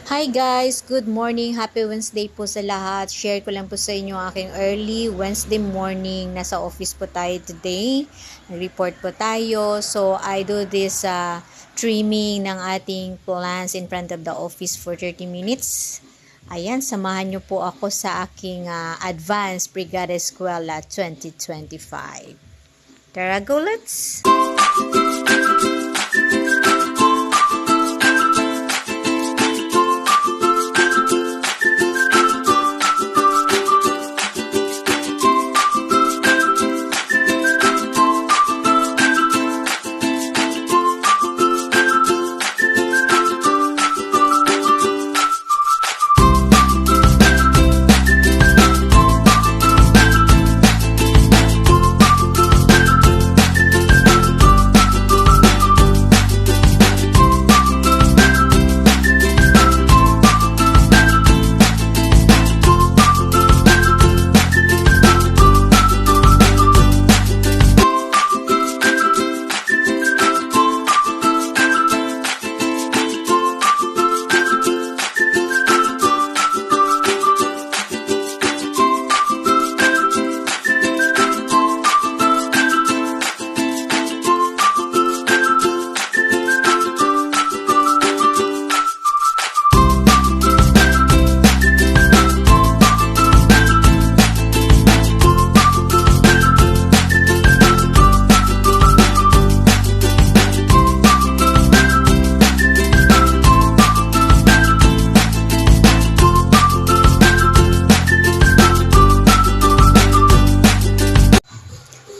Hi guys! Good morning! Happy Wednesday po sa lahat. Share ko lang po sa inyo aking early Wednesday morning. Nasa office po tayo today. Report po tayo. So, I do this trimming ng ating plants in front of the office for 30 minutes. Ayan, samahan nyo po ako sa aking Advanced Brigada Eskwela 2025. Tara, go let's!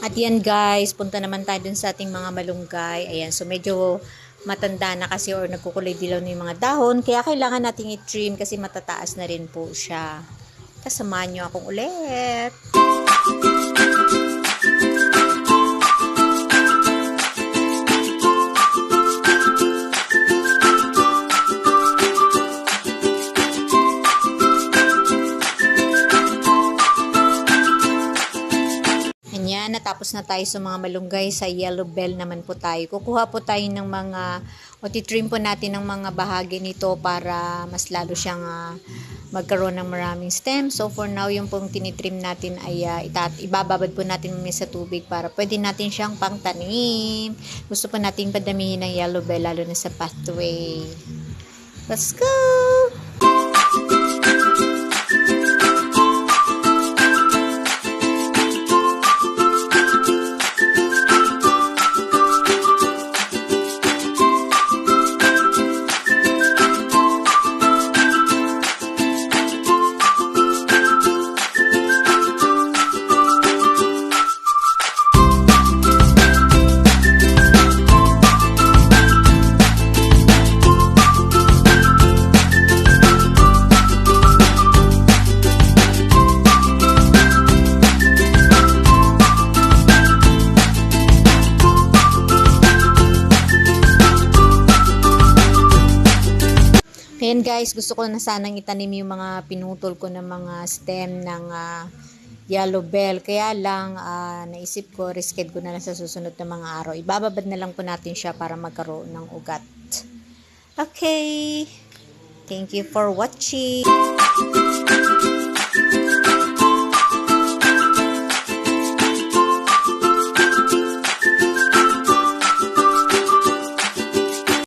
At yan guys, punta naman tayo dun sa ating mga malunggay. Ayan, so medyo matanda na kasi or nagkukulay dilaw na yung mga dahon. Kaya kailangan nating i-trim kasi matataas na rin po siya. Kasamahan nyo akong ulit. Ayan, natapos na tayo sa mga malunggay. Sa yellow bell naman po tayo. Kukuha po tayo ng mga, o titrim po natin ng mga bahagi nito para mas lalo siyang magkaroon ng maraming stem. So for now, yung pong tinitrim natin ay ibababad po natin sa tubig para pwede natin siyang pangtanim. Gusto po natin padamihin ng yellow bell lalo na sa pathway. Let's go! Ayan guys, gusto ko na sanang itanim yung mga pinutol ko ng mga stem ng yellow bell. Kaya lang, naisip ko, risked ko na lang sa susunod na mga araw. Ibababad na lang po natin siya para magkaroon ng ugat. Okay. Thank you for watching.